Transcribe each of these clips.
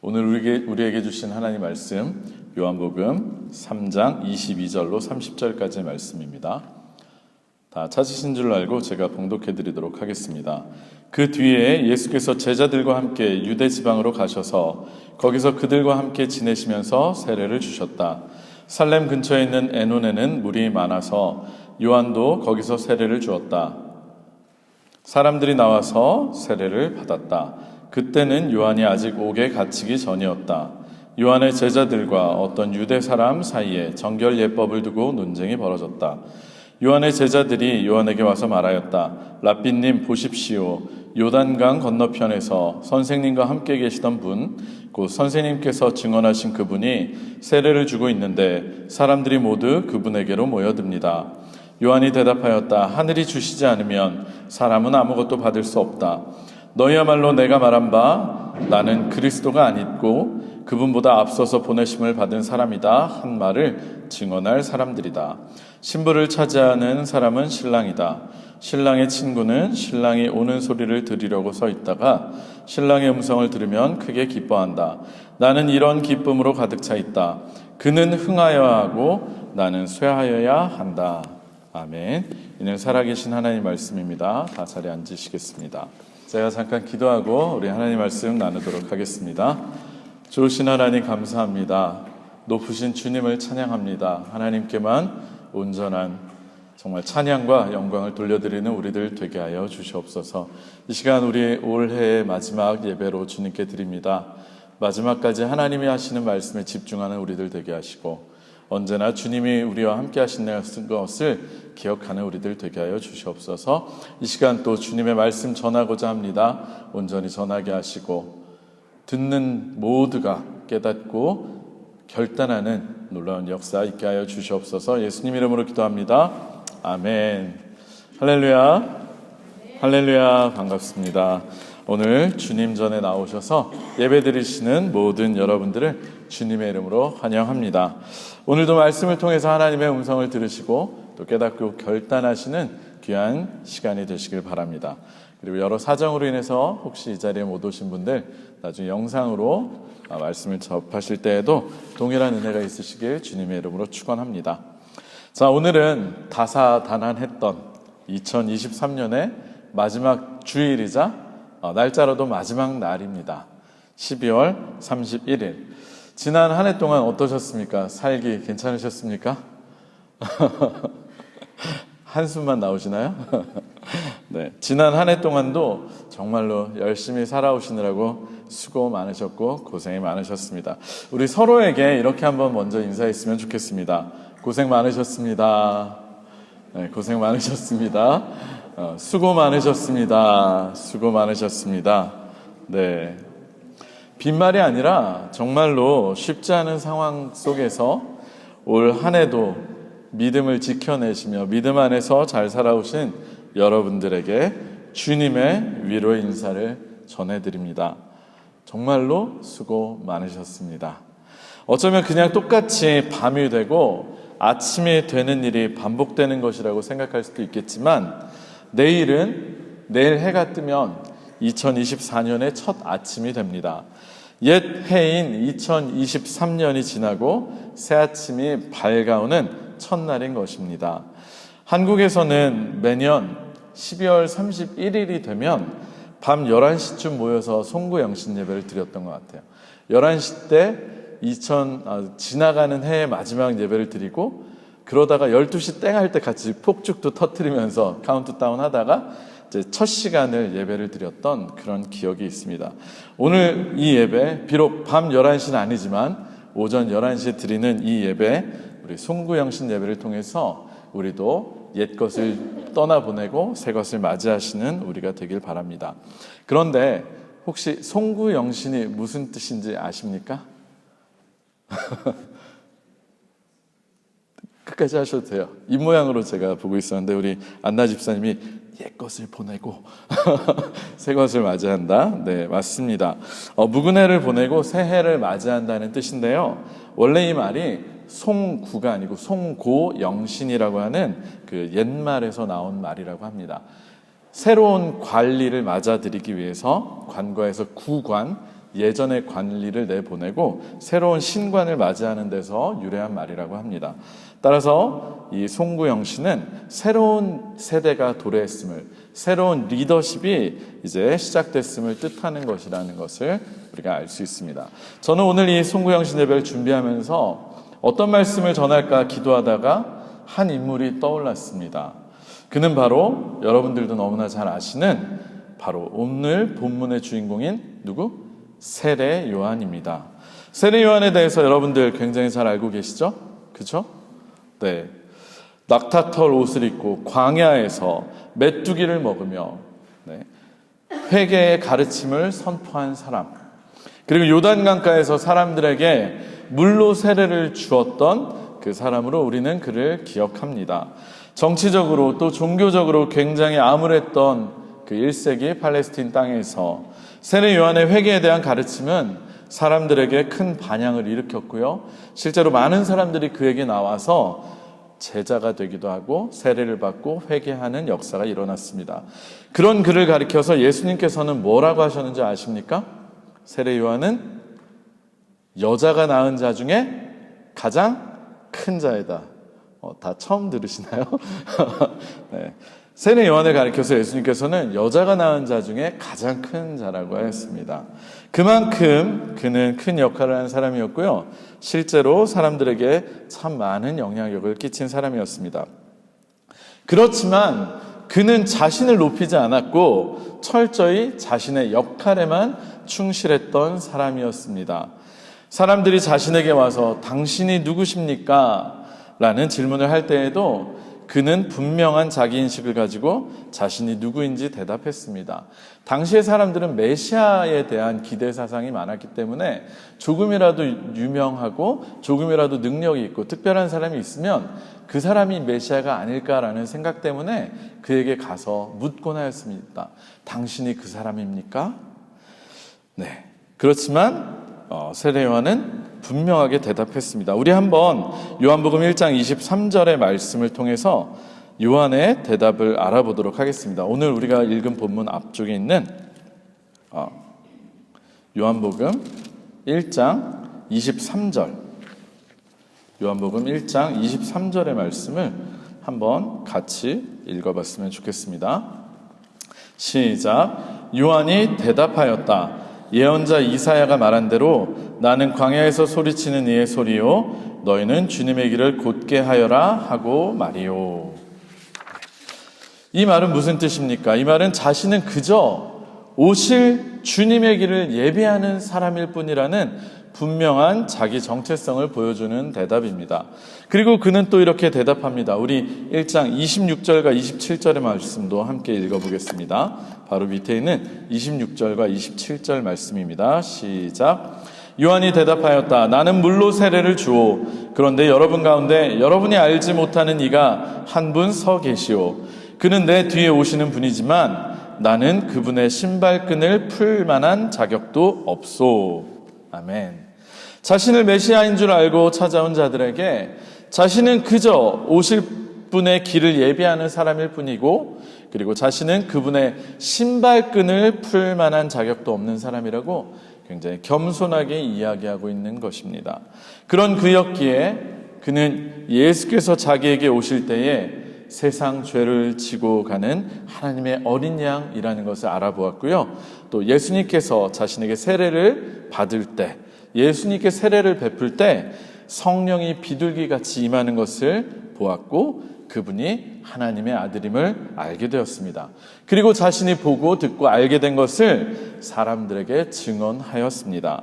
오늘 우리에게 주신 하나님 말씀 요한복음 3장 22절로 30절까지의 말씀입니다. 다 찾으신 줄 알고 제가 봉독해 드리도록 하겠습니다. 그 뒤에 예수께서 제자들과 함께 유대 지방으로 가셔서 거기서 그들과 함께 지내시면서 세례를 주셨다. 살렘 근처에 있는 에논에는 물이 많아서 요한도 거기서 세례를 주었다. 사람들이 나와서 세례를 받았다. 그때는 요한이 아직 옥에 갇히기 전이었다. 요한의 제자들과 어떤 유대 사람 사이에 정결 예법을 두고 논쟁이 벌어졌다. 요한의 제자들이 요한에게 와서 말하였다. 랍비님 보십시오. 요단강 건너편에서 선생님과 함께 계시던 분, 곧 선생님께서 증언하신 그분이 세례를 주고 있는데 사람들이 모두 그분에게로 모여듭니다. 요한이 대답하였다. 하늘이 주시지 않으면 사람은 아무것도 받을 수 없다. 너희야말로 내가 말한 바 나는 그리스도가 아니고 그분보다 앞서서 보내심을 받은 사람이다 한 말을 증언할 사람들이다. 신부를 차지하는 사람은 신랑이다. 신랑의 친구는 신랑이 오는 소리를 들으려고 서 있다가 신랑의 음성을 들으면 크게 기뻐한다. 나는 이런 기쁨으로 가득 차 있다. 그는 흥하여야 하고 나는 쇠하여야 한다. 아멘. 이는 살아계신 하나님 말씀입니다. 다 자리에 앉으시겠습니다. 제가 잠깐 기도하고 우리 하나님 말씀 나누도록 하겠습니다. 좋으신 하나님 감사합니다. 높으신 주님을 찬양합니다. 하나님께만 온전한 정말 찬양과 영광을 돌려드리는 우리들 되게 하여 주시옵소서. 이 시간 우리 올해의 마지막 예배로 주님께 드립니다. 마지막까지 하나님이 하시는 말씀에 집중하는 우리들 되게 하시고 언제나 주님이 우리와 함께 하신 것을 기억하는 우리들 되게 하여 주시옵소서. 이 시간 또 주님의 말씀 전하고자 합니다. 온전히 전하게 하시고 듣는 모두가 깨닫고 결단하는 놀라운 역사 있게 하여 주시옵소서. 예수님 이름으로 기도합니다. 아멘. 할렐루야. 할렐루야. 반갑습니다. 오늘 주님 전에 나오셔서 예배드리시는 모든 여러분들을 주님의 이름으로 환영합니다. 오늘도 말씀을 통해서 하나님의 음성을 들으시고 또 깨닫고 결단하시는 귀한 시간이 되시길 바랍니다. 그리고 여러 사정으로 인해서 혹시 이 자리에 못 오신 분들 나중에 영상으로 말씀을 접하실 때에도 동일한 은혜가 있으시길 주님의 이름으로 축원합니다. 자, 오늘은 다사다난했던 2023년의 마지막 주일이자 날짜로도 마지막 날입니다. 12월 31일. 지난 한 해 동안 어떠셨습니까? 살기 괜찮으셨습니까? 한숨만 나오시나요? 네, 지난 한 해 동안도 정말로 열심히 살아오시느라고 수고 많으셨고 고생이 많으셨습니다. 우리 서로에게 이렇게 한번 먼저 인사했으면 좋겠습니다. 고생 많으셨습니다. 네, 고생 많으셨습니다. 수고 많으셨습니다. 수고 많으셨습니다. 네. 빈말이 아니라 정말로 쉽지 않은 상황 속에서 올 한 해도 믿음을 지켜내시며 믿음 안에서 잘 살아오신 여러분들에게 주님의 위로의 인사를 전해드립니다. 정말로 수고 많으셨습니다. 어쩌면 그냥 똑같이 밤이 되고 아침이 되는 일이 반복되는 것이라고 생각할 수도 있겠지만 내일 해가 뜨면 2024년의 첫 아침이 됩니다. 옛 해인 2023년이 지나고 새 아침이 밝아오는 첫날인 것입니다. 한국에서는 매년 12월 31일이 되면 밤 11시쯤 모여서 송구영신 예배를 드렸던 것 같아요. 11시 때 지나가는 해의 마지막 예배를 드리고 그러다가 12시 땡 할 때 같이 폭죽도 터뜨리면서 카운트다운 하다가 이제 첫 시간을 예배를 드렸던 그런 기억이 있습니다. 오늘 이 예배 비록 밤 11시는 아니지만 오전 11시에 드리는 이 예배 우리 송구영신 예배를 통해서 우리도 옛 것을 떠나보내고 새 것을 맞이하시는 우리가 되길 바랍니다. 그런데 혹시 송구영신이 무슨 뜻인지 아십니까? 끝까지 하셔도 돼요. 이 모양으로 제가 보고 있었는데 우리 안나 집사님이 옛 것을 보내고 새 것을 맞이한다. 네, 맞습니다. 묵은 해를 보내고 새 해를 맞이한다는 뜻인데요. 원래 이 말이 송구가 아니고 송고영신이라고 하는 그 옛말에서 나온 말이라고 합니다. 새로운 관리를 맞아들이기 위해서 관과에서 구관, 예전의 관리를 내보내고 새로운 신관을 맞이하는 데서 유래한 말이라고 합니다. 따라서 이 송구영신은 새로운 세대가 도래했음을, 새로운 리더십이 이제 시작됐음을 뜻하는 것이라는 것을 우리가 알 수 있습니다. 저는 오늘 이 송구영신 예배를 준비하면서 어떤 말씀을 전할까 기도하다가 한 인물이 떠올랐습니다. 그는 바로 여러분들도 너무나 잘 아시는 바로 오늘 본문의 주인공인 누구? 세례 요한입니다. 세례 요한에 대해서 여러분들 굉장히 잘 알고 계시죠? 그렇죠? 네. 낙타털 옷을 입고 광야에서 메뚜기를 먹으며 회개의 가르침을 선포한 사람, 그리고 요단강가에서 사람들에게 물로 세례를 주었던 그 사람으로 우리는 그를 기억합니다. 정치적으로 또 종교적으로 굉장히 암울했던 그 1세기 팔레스틴 땅에서 세례 요한의 회개에 대한 가르침은 사람들에게 큰 반향을 일으켰고요. 실제로 많은 사람들이 그에게 나와서 제자가 되기도 하고 세례를 받고 회개하는 역사가 일어났습니다. 그런 그를 가리켜서 예수님께서는 뭐라고 하셨는지 아십니까? 세례 요한은 여자가 낳은 자 중에 가장 큰 자이다. 다 처음 들으시나요? 네. 세례 요한을 가리켜서 예수님께서는 여자가 낳은 자 중에 가장 큰 자라고 하였습니다. 그만큼 그는 큰 역할을 한 사람이었고요. 실제로 사람들에게 참 많은 영향력을 끼친 사람이었습니다. 그렇지만 그는 자신을 높이지 않았고 철저히 자신의 역할에만 충실했던 사람이었습니다. 사람들이 자신에게 와서 당신이 누구십니까? 라는 질문을 할 때에도 그는 분명한 자기인식을 가지고 자신이 누구인지 대답했습니다. 당시의 사람들은 메시아에 대한 기대 사상이 많았기 때문에 조금이라도 유명하고 조금이라도 능력이 있고 특별한 사람이 있으면 그 사람이 메시아가 아닐까라는 생각 때문에 그에게 가서 묻곤 하였습니다. 당신이 그 사람입니까? 네. 그렇지만 세례 요한은 분명하게 대답했습니다. 우리 한번 요한복음 1장 23절의 말씀을 통해서 요한의 대답을 알아보도록 하겠습니다. 오늘 우리가 읽은 본문 앞쪽에 있는 요한복음 1장 23절, 요한복음 1장 23절의 말씀을 한번 같이 읽어봤으면 좋겠습니다. 시작. 요한이 대답하였다. 예언자 이사야가 말한 대로 나는 광야에서 소리치는 이의 소리요 너희는 주님의 길을 곧게 하여라 하고 말이요. 이 말은 무슨 뜻입니까? 이 말은 자신은 그저 오실 주님의 길을 예비하는 사람일 뿐이라는 분명한 자기 정체성을 보여주는 대답입니다. 그리고 그는 또 이렇게 대답합니다. 우리 1장 26절과 27절의 말씀도 함께 읽어보겠습니다. 바로 밑에 있는 26절과 27절 말씀입니다. 시작. 요한이 대답하였다. 나는 물로 세례를 주오. 그런데 여러분 가운데 여러분이 알지 못하는 이가 한 분 서 계시오. 그는 내 뒤에 오시는 분이지만 나는 그분의 신발끈을 풀 만한 자격도 없소. 아멘. 자신을 메시아인 줄 알고 찾아온 자들에게 자신은 그저 오실 분의 길을 예비하는 사람일 뿐이고, 그리고 자신은 그분의 신발끈을 풀 만한 자격도 없는 사람이라고 굉장히 겸손하게 이야기하고 있는 것입니다. 그런 그였기에 그는 예수께서 자기에게 오실 때에 세상 죄를 지고 가는 하나님의 어린 양이라는 것을 알아보았고요. 또 예수님께서 자신에게 세례를 받을 때, 예수님께 세례를 베풀 때 성령이 비둘기같이 임하는 것을 보았고 그분이 하나님의 아들임을 알게 되었습니다. 그리고 자신이 보고 듣고 알게 된 것을 사람들에게 증언하였습니다.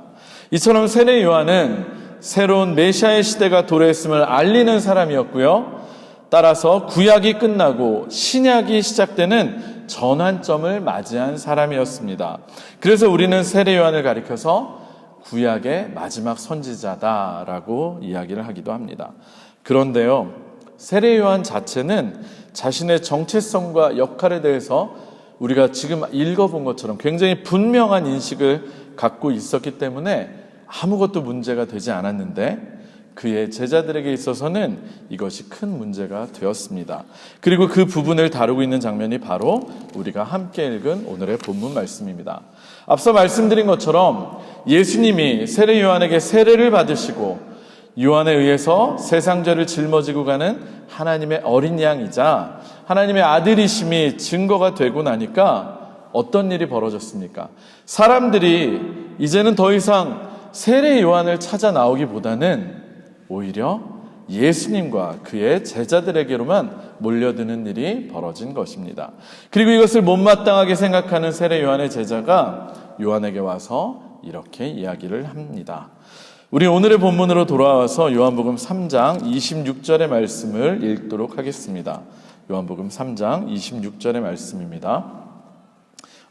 이처럼 세례 요한은 새로운 메시아의 시대가 도래했음을 알리는 사람이었고요. 따라서 구약이 끝나고 신약이 시작되는 전환점을 맞이한 사람이었습니다. 그래서 우리는 세례 요한을 가리켜서 구약의 마지막 선지자다라고 이야기를 하기도 합니다. 그런데요, 세례 요한 자체는 자신의 정체성과 역할에 대해서 우리가 지금 읽어본 것처럼 굉장히 분명한 인식을 갖고 있었기 때문에 아무것도 문제가 되지 않았는데, 그의 제자들에게 있어서는 이것이 큰 문제가 되었습니다. 그리고 그 부분을 다루고 있는 장면이 바로 우리가 함께 읽은 오늘의 본문 말씀입니다. 앞서 말씀드린 것처럼 예수님이 세례 요한에게 세례를 받으시고 요한에 의해서 세상 죄를 짊어지고 가는 하나님의 어린 양이자 하나님의 아들이심이 증거가 되고 나니까 어떤 일이 벌어졌습니까? 사람들이 이제는 더 이상 세례 요한을 찾아 나오기보다는 오히려 예수님과 그의 제자들에게로만 몰려드는 일이 벌어진 것입니다. 그리고 이것을 못마땅하게 생각하는 세례 요한의 제자가 요한에게 와서 이렇게 이야기를 합니다. 우리 오늘의 본문으로 돌아와서 요한복음 3장 26절의 말씀을 읽도록 하겠습니다. 요한복음 3장 26절의 말씀입니다.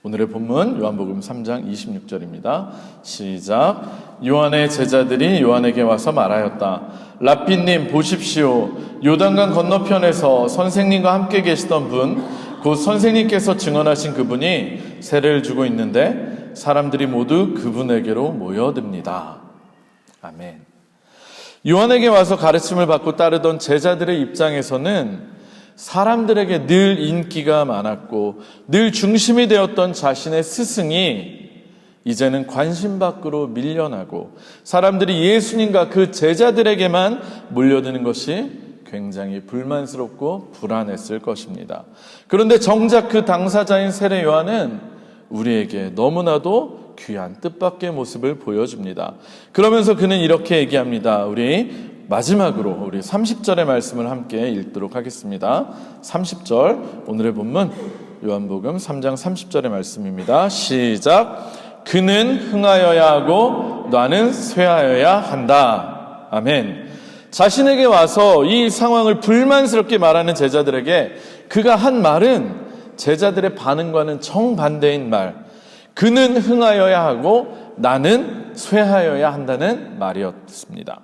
오늘의 본문 요한복음 3장 26절입니다. 시작. 요한의 제자들이 요한에게 와서 말하였다. 랍비님 보십시오. 요단강 건너편에서 선생님과 함께 계시던 분, 곧 선생님께서 증언하신 그분이 세례를 주고 있는데 사람들이 모두 그분에게로 모여듭니다. 아멘. 요한에게 와서 가르침을 받고 따르던 제자들의 입장에서는 사람들에게 늘 인기가 많았고 늘 중심이 되었던 자신의 스승이 이제는 관심 밖으로 밀려나고 사람들이 예수님과 그 제자들에게만 몰려드는 것이 굉장히 불만스럽고 불안했을 것입니다. 그런데 정작 그 당사자인 세례 요한은 우리에게 너무나도 귀한 뜻밖의 모습을 보여줍니다. 그러면서 그는 이렇게 얘기합니다. 우리 마지막으로 우리 30절의 말씀을 함께 읽도록 하겠습니다. 30절 오늘의 본문 요한복음 3장 30절의 말씀입니다. 시작. 그는 흥하여야 하고 나는 쇠하여야 한다. 아멘. 자신에게 와서 이 상황을 불만스럽게 말하는 제자들에게 그가 한 말은 제자들의 반응과는 정반대인 말. 그는 흥하여야 하고 나는 쇠하여야 한다는 말이었습니다.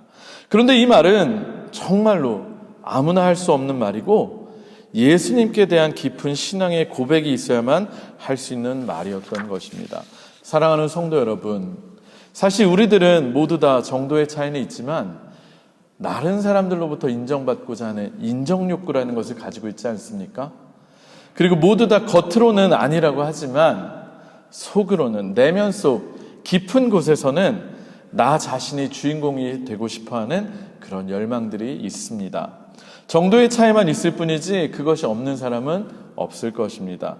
그런데 이 말은 정말로 아무나 할 수 없는 말이고 예수님께 대한 깊은 신앙의 고백이 있어야만 할 수 있는 말이었던 것입니다. 사랑하는 성도 여러분, 사실 우리들은 모두 다 정도의 차이는 있지만 다른 사람들로부터 인정받고자 하는 인정욕구라는 것을 가지고 있지 않습니까? 그리고 모두 다 겉으로는 아니라고 하지만 속으로는 내면 속 깊은 곳에서는 나 자신이 주인공이 되고 싶어하는 그런 열망들이 있습니다. 정도의 차이만 있을 뿐이지 그것이 없는 사람은 없을 것입니다.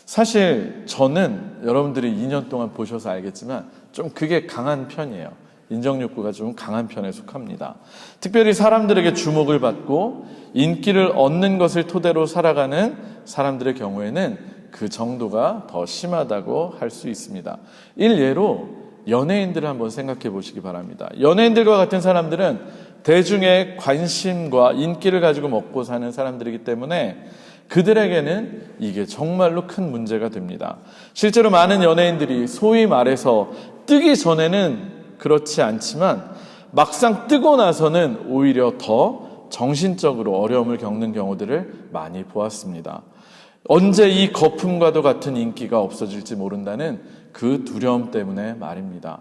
사실 저는 여러분들이 2년 동안 보셔서 알겠지만 좀 그게 강한 편이에요. 인정욕구가 좀 강한 편에 속합니다. 특별히 사람들에게 주목을 받고 인기를 얻는 것을 토대로 살아가는 사람들의 경우에는 그 정도가 더 심하다고 할 수 있습니다. 일례로 연예인들을 한번 생각해 보시기 바랍니다. 연예인들과 같은 사람들은 대중의 관심과 인기를 가지고 먹고 사는 사람들이기 때문에 그들에게는 이게 정말로 큰 문제가 됩니다. 실제로 많은 연예인들이 소위 말해서 뜨기 전에는 그렇지 않지만 막상 뜨고 나서는 오히려 더 정신적으로 어려움을 겪는 경우들을 많이 보았습니다. 언제 이 거품과도 같은 인기가 없어질지 모른다는 그 두려움 때문에 말입니다.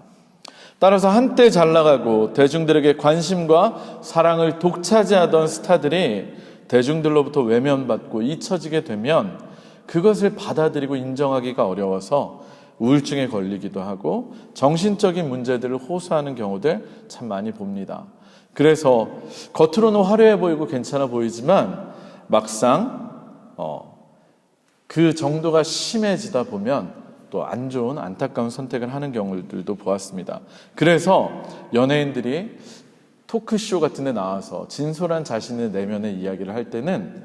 따라서 한때 잘 나가고 대중들에게 관심과 사랑을 독차지하던 스타들이 대중들로부터 외면받고 잊혀지게 되면 그것을 받아들이고 인정하기가 어려워서 우울증에 걸리기도 하고 정신적인 문제들을 호소하는 경우들 참 많이 봅니다. 그래서 겉으로는 화려해 보이고 괜찮아 보이지만 막상 그 정도가 심해지다 보면 또 안 좋은 안타까운 선택을 하는 경우들도 보았습니다. 그래서 연예인들이 토크쇼 같은 데 나와서 진솔한 자신의 내면의 이야기를 할 때는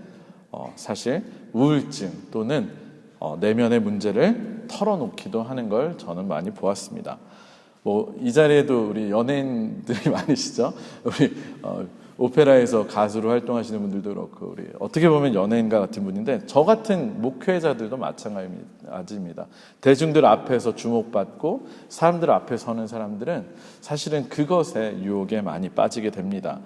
사실 우울증 또는 내면의 문제를 털어놓기도 하는 걸 저는 많이 보았습니다. 이 자리에도 우리 연예인들이 많으시죠? 우리 오페라에서 가수로 활동하시는 분들도 그렇고 우리 어떻게 보면 연예인과 같은 분인데 저 같은 목회자들도 마찬가지입니다. 대중들 앞에서 주목받고 사람들 앞에 서는 사람들은 사실은 그것에 유혹에 많이 빠지게 됩니다.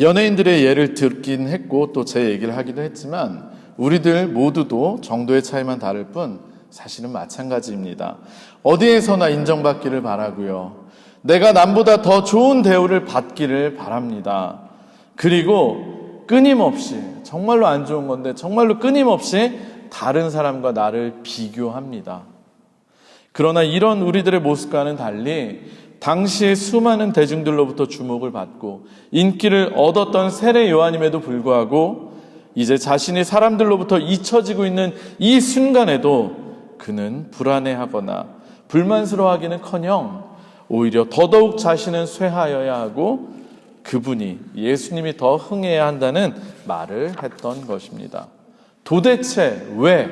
연예인들의 예를 듣긴 했고 또 제 얘기를 하기도 했지만 우리들 모두도 정도의 차이만 다를 뿐 사실은 마찬가지입니다. 어디에서나 인정받기를 바라고요. 내가 남보다 더 좋은 대우를 받기를 바랍니다. 그리고 끊임없이, 정말로 안 좋은 건데 정말로 끊임없이 다른 사람과 나를 비교합니다. 그러나 이런 우리들의 모습과는 달리 당시의 수많은 대중들로부터 주목을 받고 인기를 얻었던 세례 요한임에도 불구하고 이제 자신이 사람들로부터 잊혀지고 있는 이 순간에도 그는 불안해하거나 불만스러워하기는커녕 오히려 더더욱 자신은 쇠하여야 하고 그분이, 예수님이 더 흥해야 한다는 말을 했던 것입니다. 도대체 왜,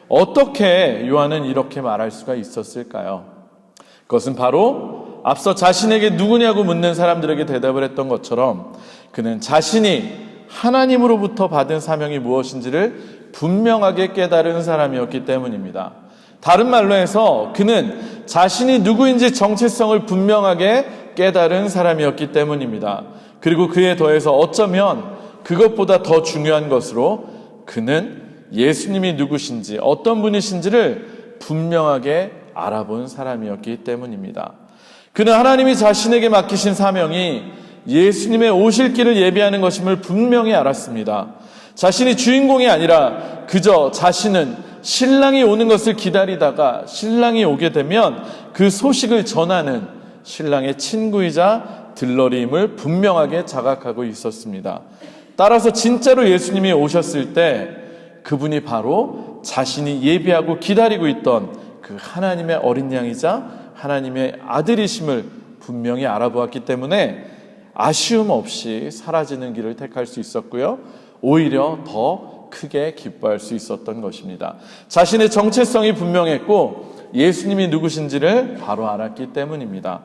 어떻게 요한은 이렇게 말할 수가 있었을까요? 그것은 바로 앞서 자신에게 누구냐고 묻는 사람들에게 대답을 했던 것처럼 그는 자신이 하나님으로부터 받은 사명이 무엇인지를 분명하게 깨달은 사람이었기 때문입니다. 다른 말로 해서 그는 자신이 누구인지 정체성을 분명하게 깨달은 사람이었기 때문입니다. 그리고 그에 더해서 어쩌면 그것보다 더 중요한 것으로 그는 예수님이 누구신지, 어떤 분이신지를 분명하게 알아본 사람이었기 때문입니다. 그는 하나님이 자신에게 맡기신 사명이 예수님의 오실 길을 예비하는 것임을 분명히 알았습니다. 자신이 주인공이 아니라 그저 자신은 신랑이 오는 것을 기다리다가 신랑이 오게 되면 그 소식을 전하는 신랑의 친구이자 들러리임을 분명하게 자각하고 있었습니다. 따라서 진짜로 예수님이 오셨을 때 그분이 바로 자신이 예비하고 기다리고 있던 그 하나님의 어린 양이자 하나님의 아들이심을 분명히 알아보았기 때문에 아쉬움 없이 사라지는 길을 택할 수 있었고요. 오히려 더 크게 기뻐할 수 있었던 것입니다. 자신의 정체성이 분명했고 예수님이 누구신지를 바로 알았기 때문입니다.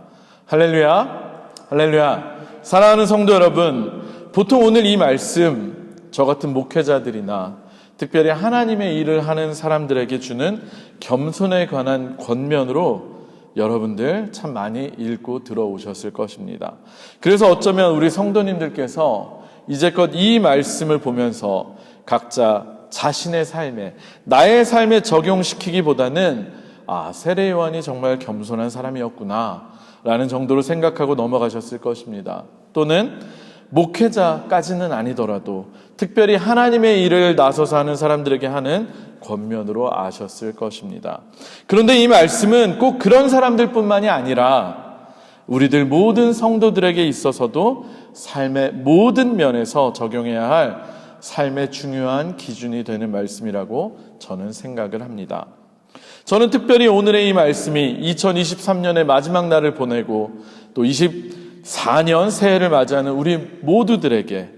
할렐루야, 할렐루야. 사랑하는 성도 여러분, 보통 오늘 이 말씀 저 같은 목회자들이나 특별히 하나님의 일을 하는 사람들에게 주는 겸손에 관한 권면으로 여러분들 참 많이 읽고 들어오셨을 것입니다. 그래서 어쩌면 우리 성도님들께서 이제껏 이 말씀을 보면서 각자 자신의 삶에, 나의 삶에 적용시키기보다는 세례 요한이 정말 겸손한 사람이었구나 라는 정도로 생각하고 넘어가셨을 것입니다. 또는 목회자까지는 아니더라도 특별히 하나님의 일을 나서서 하는 사람들에게 하는 권면으로 아셨을 것입니다. 그런데 이 말씀은 꼭 그런 사람들뿐만이 아니라 우리들 모든 성도들에게 있어서도 삶의 모든 면에서 적용해야 할 삶의 중요한 기준이 되는 말씀이라고 저는 생각을 합니다. 저는 특별히 오늘의 이 말씀이 2023년의 마지막 날을 보내고 또 24년 새해를 맞이하는 우리 모두들에게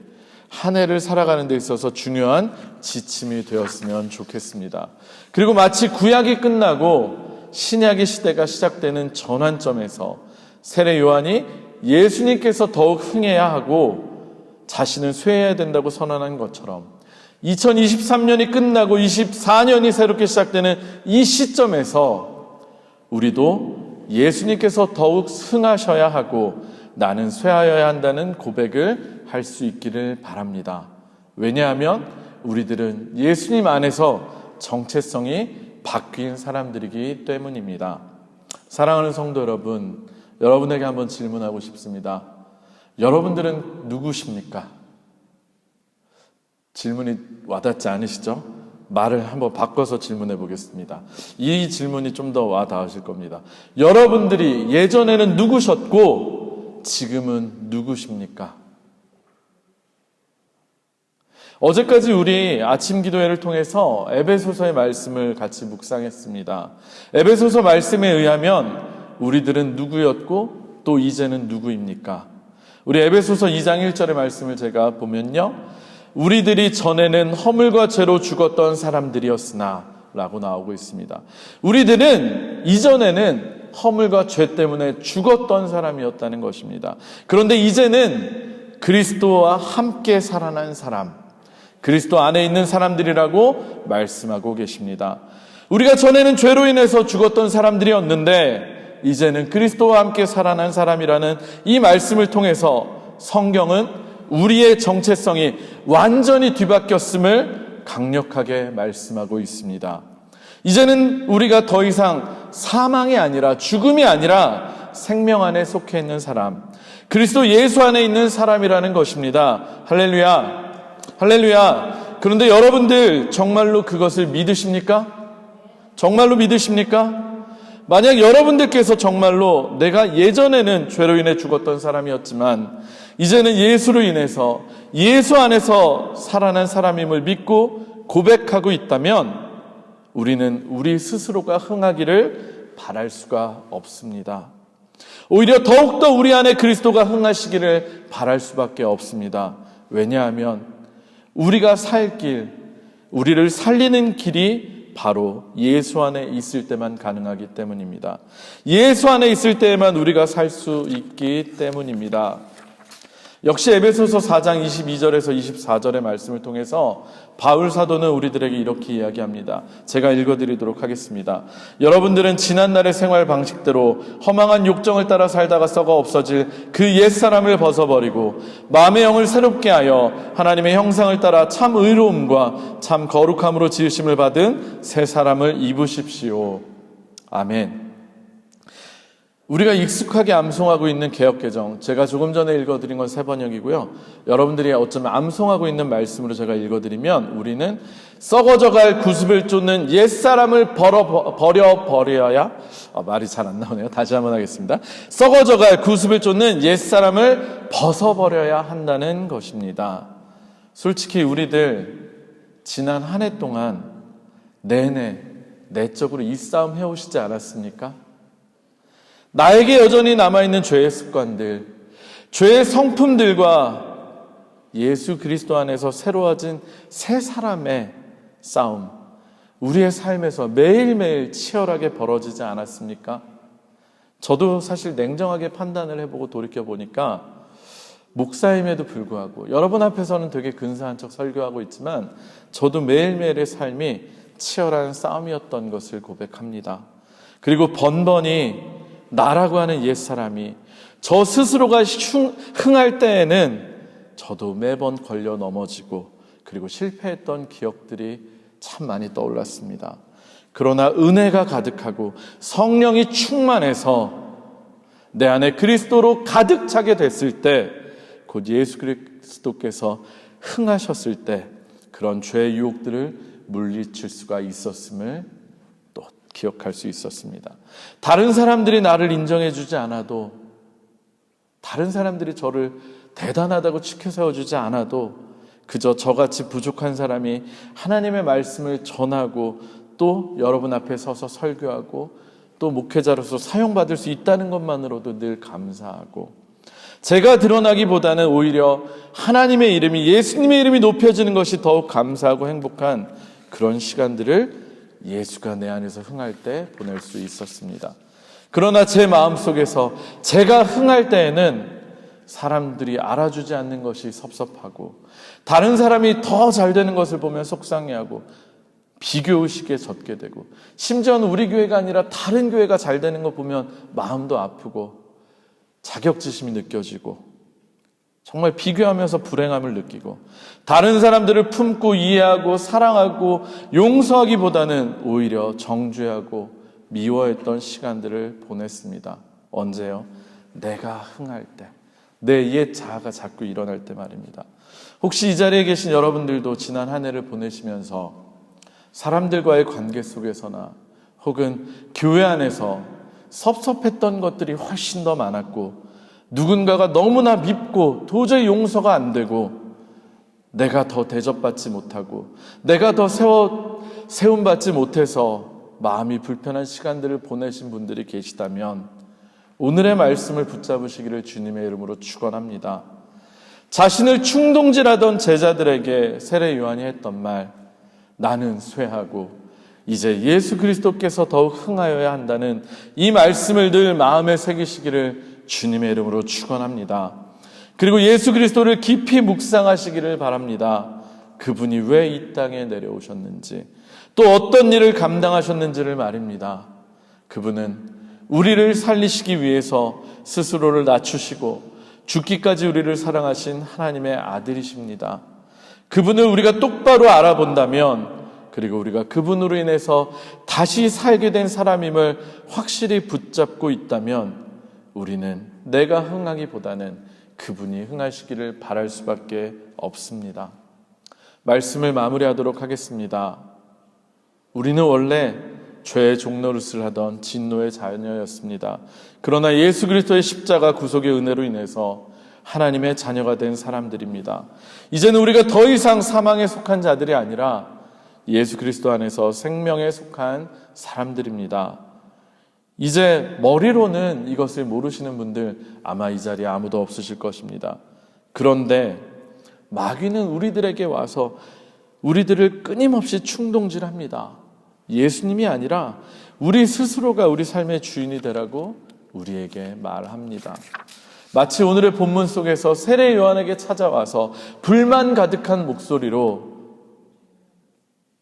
한 해를 살아가는 데 있어서 중요한 지침이 되었으면 좋겠습니다. 그리고 마치 구약이 끝나고 신약의 시대가 시작되는 전환점에서 세례 요한이 예수님께서 더욱 흥해야 하고 자신은 쇠해야 된다고 선언한 것처럼 2023년이 끝나고 24년이 새롭게 시작되는 이 시점에서 우리도 예수님께서 더욱 승하셔야 하고 나는 쇠하여야 한다는 고백을 할 수 있기를 바랍니다. 왜냐하면 우리들은 예수님 안에서 정체성이 바뀐 사람들이기 때문입니다. 사랑하는 성도 여러분, 여러분에게 한번 질문하고 싶습니다. 여러분들은 누구십니까? 질문이 와닿지 않으시죠? 말을 한번 바꿔서 질문해 보겠습니다. 이 질문이 좀 더 와닿으실 겁니다. 여러분들이 예전에는 누구셨고 지금은 누구십니까? 어제까지 우리 아침 기도회를 통해서 에베소서의 말씀을 같이 묵상했습니다. 에베소서 말씀에 의하면 우리들은 누구였고 또 이제는 누구입니까? 우리 에베소서 2장 1절의 말씀을 제가 보면요, 우리들이 전에는 허물과 죄로 죽었던 사람들이었으나 라고 나오고 있습니다. 우리들은 이전에는 허물과 죄 때문에 죽었던 사람이었다는 것입니다. 그런데 이제는 그리스도와 함께 살아난 사람, 그리스도 안에 있는 사람들이라고 말씀하고 계십니다. 우리가 전에는 죄로 인해서 죽었던 사람들이었는데 이제는 그리스도와 함께 살아난 사람이라는 이 말씀을 통해서 성경은 우리의 정체성이 완전히 뒤바뀌었음을 강력하게 말씀하고 있습니다. 이제는 우리가 더 이상 사망이 아니라, 죽음이 아니라 생명 안에 속해 있는 사람, 그리스도 예수 안에 있는 사람이라는 것입니다. 할렐루야, 할렐루야. 그런데 여러분들 정말로 그것을 믿으십니까? 정말로 믿으십니까? 만약 여러분들께서 정말로 내가 예전에는 죄로 인해 죽었던 사람이었지만 이제는 예수로 인해서 예수 안에서 살아난 사람임을 믿고 고백하고 있다면 우리는 우리 스스로가 흥하기를 바랄 수가 없습니다. 오히려 더욱더 우리 안에 그리스도가 흥하시기를 바랄 수밖에 없습니다. 왜냐하면 우리가 살 길, 우리를 살리는 길이 바로 예수 안에 있을 때만 가능하기 때문입니다. 예수 안에 있을 때에만 우리가 살 수 있기 때문입니다. 역시 에베소서 4장 22절에서 24절의 말씀을 통해서 바울 사도는 우리들에게 이렇게 이야기합니다. 제가 읽어드리도록 하겠습니다. 여러분들은 지난날의 생활 방식대로 허망한 욕정을 따라 살다가 썩어 없어질 그 옛사람을 벗어버리고 마음의 영을 새롭게 하여 하나님의 형상을 따라 참 의로움과 참 거룩함으로 지으심을 받은 새 사람을 입으십시오. 아멘. 우리가 익숙하게 암송하고 있는 개역개정, 제가 조금 전에 읽어드린 건 새번역이고요. 여러분들이 어쩌면 암송하고 있는 말씀으로 제가 읽어드리면 우리는 썩어져갈 구습을 쫓는 옛사람을 버려야 말이 잘 안 나오네요. 다시 한번 하겠습니다. 썩어져갈 구습을 쫓는 옛사람을 벗어버려야 한다는 것입니다. 솔직히 우리들 지난 한 해 동안 내내 내적으로 이 싸움 해오시지 않았습니까? 나에게 여전히 남아있는 죄의 습관들, 죄의 성품들과 예수 그리스도 안에서 새로워진 새 사람의 싸움, 우리의 삶에서 매일매일 치열하게 벌어지지 않았습니까? 저도 사실 냉정하게 판단을 해보고 돌이켜보니까 목사임에도 불구하고 여러분 앞에서는 되게 근사한 척 설교하고 있지만 저도 매일매일의 삶이 치열한 싸움이었던 것을 고백합니다. 그리고 번번이 나라고 하는 옛사람이 저 스스로가 흥할 때에는 저도 매번 걸려 넘어지고 그리고 실패했던 기억들이 참 많이 떠올랐습니다. 그러나 은혜가 가득하고 성령이 충만해서 내 안에 그리스도로 가득 차게 됐을 때 곧 예수 그리스도께서 흥하셨을 때 그런 죄의 유혹들을 물리칠 수가 있었음을 또 기억할 수 있었습니다. 다른 사람들이 나를 인정해 주지 않아도, 다른 사람들이 저를 대단하다고 치켜 세워주지 않아도 그저 저같이 부족한 사람이 하나님의 말씀을 전하고 또 여러분 앞에 서서 설교하고 또 목회자로서 사용받을 수 있다는 것만으로도 늘 감사하고, 제가 드러나기보다는 오히려 하나님의 이름이, 예수님의 이름이 높여지는 것이 더욱 감사하고 행복한 그런 시간들을 예수가 내 안에서 흥할 때 보낼 수 있었습니다. 그러나 제 마음속에서 제가 흥할 때에는 사람들이 알아주지 않는 것이 섭섭하고 다른 사람이 더 잘 되는 것을 보면 속상해하고 비교의식에 젖게 되고 심지어는 우리 교회가 아니라 다른 교회가 잘 되는 거 보면 마음도 아프고 자격지심이 느껴지고 정말 비교하면서 불행함을 느끼고 다른 사람들을 품고 이해하고 사랑하고 용서하기보다는 오히려 정죄하고 미워했던 시간들을 보냈습니다. 언제요? 내가 흥할 때, 내 옛 자아가 자꾸 일어날 때 말입니다. 혹시 이 자리에 계신 여러분들도 지난 한 해를 보내시면서 사람들과의 관계 속에서나 혹은 교회 안에서 섭섭했던 것들이 훨씬 더 많았고 누군가가 너무나 밉고 도저히 용서가 안 되고 내가 더 대접받지 못하고 내가 더 세움받지 못해서 마음이 불편한 시간들을 보내신 분들이 계시다면 오늘의 말씀을 붙잡으시기를 주님의 이름으로 축원합니다. 자신을 충동질하던 제자들에게 세례 요한이 했던 말, 나는 쇠하고 이제 예수 그리스도께서 더욱 흥하여야 한다는 이 말씀을 늘 마음에 새기시기를 주님의 이름으로 축원합니다. 그리고 예수 그리스도를 깊이 묵상하시기를 바랍니다. 그분이 왜 이 땅에 내려오셨는지, 또 어떤 일을 감당하셨는지를 말입니다. 그분은 우리를 살리시기 위해서 스스로를 낮추시고 죽기까지 우리를 사랑하신 하나님의 아들이십니다. 그분을 우리가 똑바로 알아본다면, 그리고 우리가 그분으로 인해서 다시 살게 된 사람임을 확실히 붙잡고 있다면 우리는 내가 흥하기보다는 그분이 흥하시기를 바랄 수밖에 없습니다. 말씀을 마무리하도록 하겠습니다. 우리는 원래 죄의 종노릇을 하던 진노의 자녀였습니다. 그러나 예수 그리스도의 십자가 구속의 은혜로 인해서 하나님의 자녀가 된 사람들입니다. 이제는 우리가 더 이상 사망에 속한 자들이 아니라 예수 그리스도 안에서 생명에 속한 사람들입니다. 이제 머리로는 이것을 모르시는 분들 아마 이 자리에 아무도 없으실 것입니다. 그런데 마귀는 우리들에게 와서 우리들을 끊임없이 충동질합니다. 예수님이 아니라 우리 스스로가 우리 삶의 주인이 되라고 우리에게 말합니다. 마치 오늘의 본문 속에서 세례 요한에게 찾아와서 불만 가득한 목소리로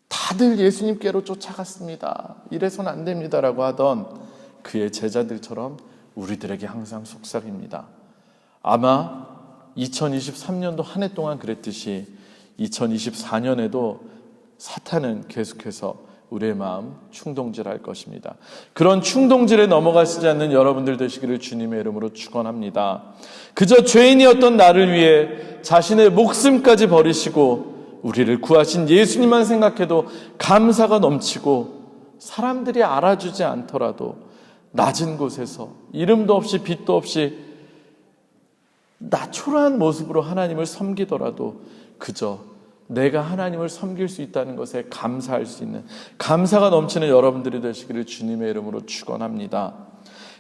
다들 예수님께로 쫓아갔습니다. 이래선 안 됩니다라고 하던 그의 제자들처럼 우리들에게 항상 속삭입니다. 아마 2023년도 한 해 동안 그랬듯이 2024년에도 사탄은 계속해서 우리의 마음 충동질할 것입니다. 그런 충동질에 넘어가시지 않는 여러분들 되시기를 주님의 이름으로 축원합니다. 그저 죄인이었던 나를 위해 자신의 목숨까지 버리시고 우리를 구하신 예수님만 생각해도 감사가 넘치고 사람들이 알아주지 않더라도 낮은 곳에서 이름도 없이 빛도 없이 나초라한 모습으로 하나님을 섬기더라도 그저 내가 하나님을 섬길 수 있다는 것에 감사할 수 있는 감사가 넘치는 여러분들이 되시기를 주님의 이름으로 축원합니다.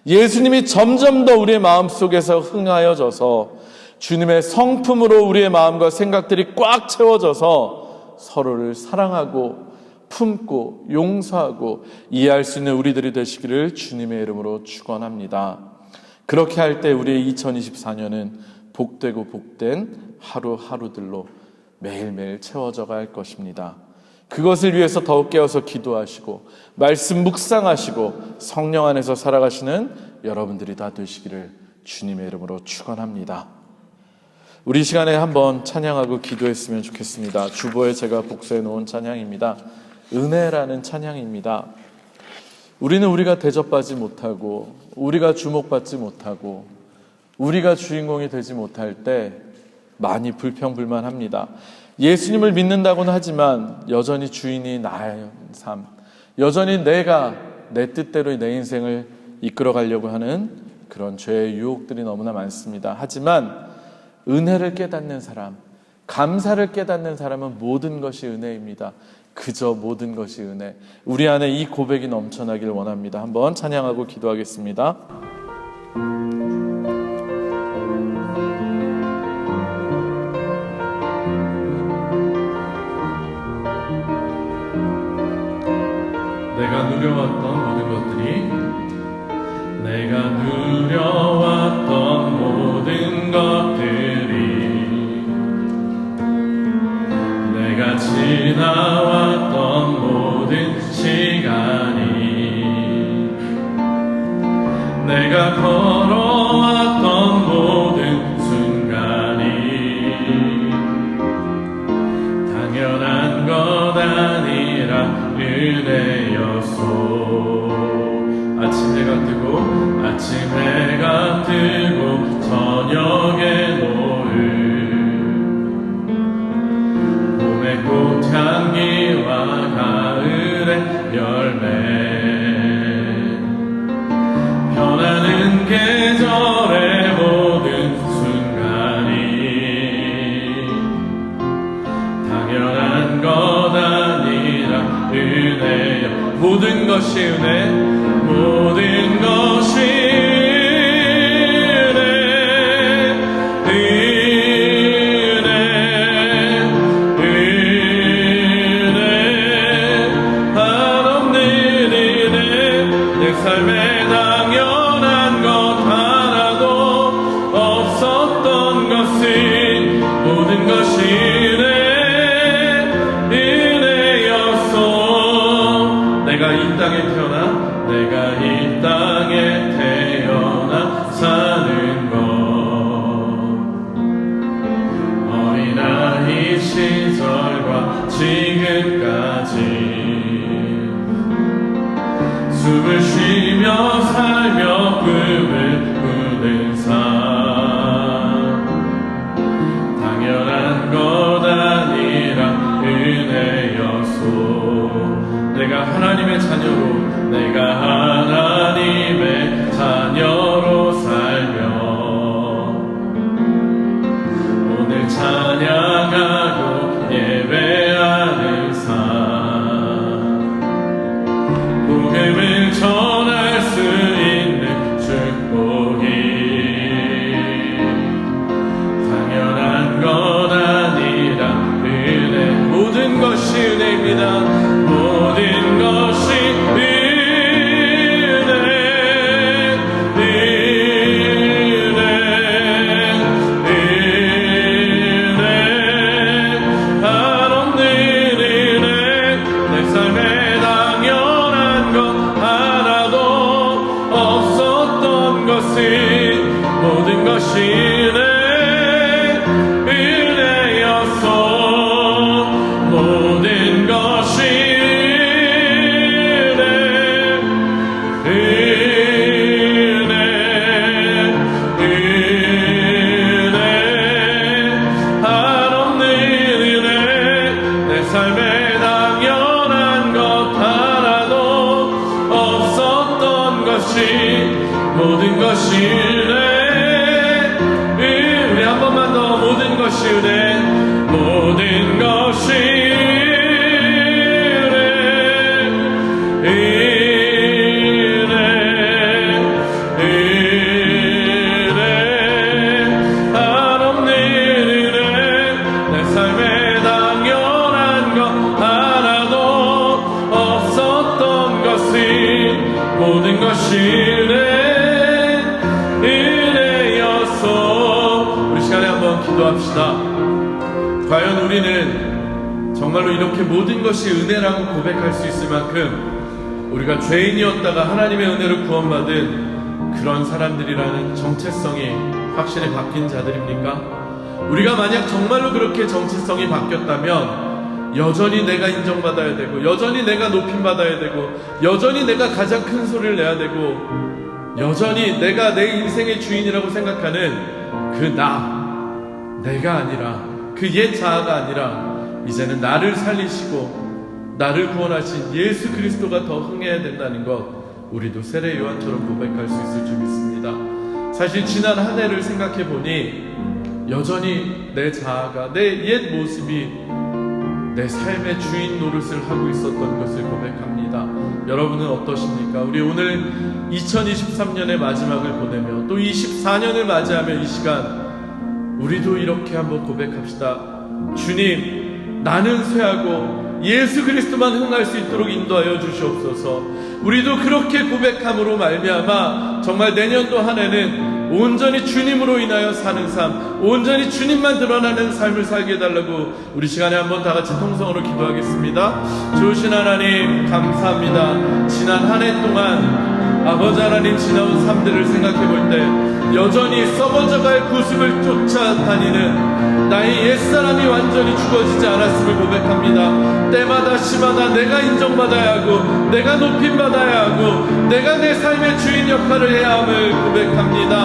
예수님이 점점 더 우리의 마음속에서 흥하여져서 주님의 성품으로 우리의 마음과 생각들이 꽉 채워져서 서로를 사랑하고 품고 용서하고 이해할 수 있는 우리들이 되시기를 주님의 이름으로 축원합니다. 그렇게 할 때 우리의 2024년은 복되고 복된 하루하루들로 매일매일 채워져 갈 것입니다. 그것을 위해서 더욱 깨어서 기도하시고 말씀 묵상하시고 성령 안에서 살아가시는 여러분들이 다 되시기를 주님의 이름으로 축원합니다. 우리 시간에 한번 찬양하고 기도했으면 좋겠습니다. 주보에 제가 복사해 놓은 찬양입니다. 은혜라는 찬양입니다. 우리는 우리가 대접받지 못하고 우리가 주목받지 못하고 우리가 주인공이 되지 못할 때 많이 불평불만합니다. 예수님을 믿는다고는 하지만 여전히 주인이 나의 삶, 여전히 내가 내 뜻대로 내 인생을 이끌어가려고 하는 그런 죄의 유혹들이 너무나 많습니다. 하지만 은혜를 깨닫는 사람, 감사를 깨닫는 사람은 모든 것이 은혜입니다. 그저 모든 것이 은혜. 우리 안에 이 고백이 넘쳐나길 원합니다. 한번 찬양하고 기도하겠습니다. 내가 누려왔던 모든 것들이 내가 누려왔던 모든 것들이 내가 지나왔던 모든 시간이 내가 걸어왔던 모든 순간이 당연한 것 아니라 은혜였소. 아침 해가 뜨고 아침 해가 뜨고 저녁에 노을 봄의 꽃향기와 가을의 열매 변하는 계절의 모든 순간이 당연한 것 아니라 은혜여. 모든 것이 은혜, 모든 것이 삶에 당연한 것 하나도 없었던 것은 모든 것이 은혜였소. 내가 이 땅에 태어나 사는 것 어린아이 시절과 지금까지 숨을 쉬며 살며 꿈을 것이네 은혜였소 모든 것이 삶에 당연한 것 하나도 없었던 것이 모든 것이 은혜 우리 한 번만 더 모든 것이 은혜 모든 것이 한없는 은혜 내 삶에 당연한 것 하나도 없었던 것이 모든 것이 은혜였소. 우리 시간에 한번 기도합시다. 과연 우리는 정말로 이렇게 모든 것이 은혜라고 고백할 수 있을 만큼 우리가 죄인이었다가 하나님의 은혜로 구원받은 그런 사람들이라는 정체성이 확실히 바뀐 자들입니까? 우리가 만약 정말로 그렇게 정체성이 바뀌었다면 여전히 내가 인정받아야 되고 여전히 내가 높임받아야 되고 여전히 내가 가장 큰 소리를 내야 되고 여전히 내가 내 인생의 주인이라고 생각하는 내가 아니라 그 옛 자아가 아니라 이제는 나를 살리시고 나를 구원하신 예수 그리스도가 더 흥해야 된다는 것 우리도 세례 요한처럼 고백할 수 있을 줄 믿습니다. 사실 지난 한 해를 생각해 보니 여전히 내 자아가 내 옛 모습이 내 삶의 주인 노릇을 하고 있었던 것을 고백합니다. 여러분은 어떠십니까? 우리 오늘 2023년의 마지막을 보내며 또 24년을 맞이하며 이 시간 우리도 이렇게 한번 고백합시다. 주님, 나는 쇠하고 예수 그리스도만 흥할 수 있도록 인도하여 주시옵소서. 우리도 그렇게 고백함으로 말미암아 정말 내년도 한 해는 온전히 주님으로 인하여 사는 삶, 온전히 주님만 드러나는 삶을 살게 해달라고 우리 시간에 한번 다 같이 통성으로 기도하겠습니다. 좋으신 하나님 감사합니다. 지난 한 해 동안 아버지 하나님 지나온 삶들을 생각해 볼 때 여전히 썩어져갈 구습을 쫓아다니는 나의 옛사람이 완전히 죽어지지 않았음을 고백합니다. 때마다 시마다 내가 인정받아야 하고 내가 높임받아야 하고 내가 내 삶의 주인 역할을 해야 함을 고백합니다.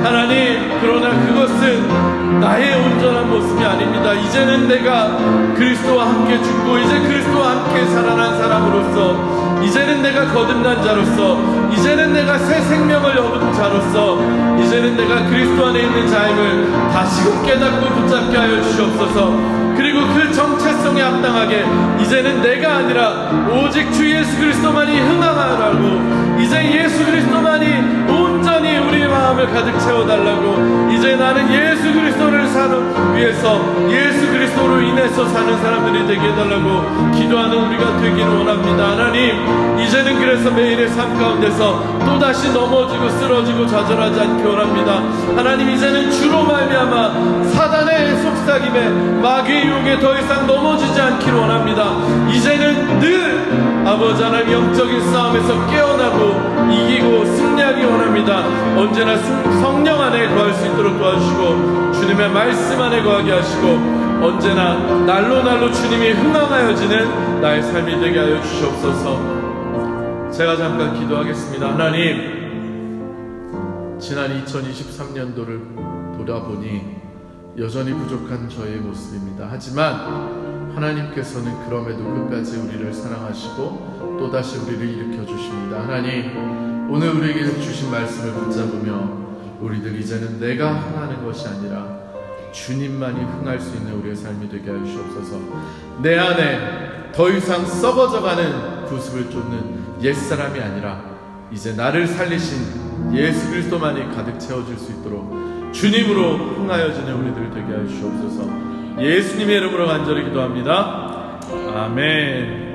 하나님, 그러나 그것은 나의 온전한 모습이 아닙니다. 이제는 내가 그리스도와 함께 죽고 이제 그리스도와 함께 살아난 사람으로서 이제는 내가 거듭난 자로서 이제는 내가 새 생명을 얻은 자로서 이제는 내가 그리스도 안에 있는 자임을 다시금 깨닫고 붙잡게 하여 주시옵소서. 그리고 그 정체성에 합당하게 이제는 내가 아니라 오직 주 예수 그리스도만이 흥하라고 이제 예수 그리스도만이 온전히 우리의 마음을 가득 채워달라고 이제 나는 예수 그리스도를 사는 위해서 예수 그리스도로 인해서 사는 사람들이 되게 해달라고 기도하는 우리가 되기를 원합니다. 하나님, 이제는 그래서 매일의 삶 가운데서 또다시 넘어지고 쓰러지고 좌절하지 않기 원합니다. 하나님, 이제는 주로 말미암아 사단의 속삭임에 마귀의 유혹에 더 이상 넘어지지 않기를 원합니다. 이제는 늘 아버지 하나님 영적인 싸움에서 깨어나고 이기고 승리하기 원합니다. 언제나 성령 안에 거할 수 있도록 도와주시고 주님의 말씀 안에 거하게 하시고 언제나 날로 주님이 흥황하여지는 나의 삶이 되게 하여 주시옵소서. 제가 잠깐 기도하겠습니다. 하나님, 지난 2023년도를 돌아보니 여전히 부족한 저의 모습입니다. 하지만 하나님께서는 그럼에도 끝까지 우리를 사랑하시고 또다시 우리를 일으켜 주십니다. 하나님, 오늘 우리에게 주신 말씀을 붙잡으며 우리들 이제는 내가 흥하는 것이 아니라 주님만이 흥할 수 있는 우리의 삶이 되게 하여 주시옵소서. 내 안에 더 이상 썩어져가는 구습을 쫓는 옛사람이 아니라 이제 나를 살리신 예수 그리스도만이 가득 채워질 수 있도록 주님으로 흥하여지는 우리들 되게 하여 주시옵소서. 예수님의 이름으로 간절히 기도합니다. 아멘.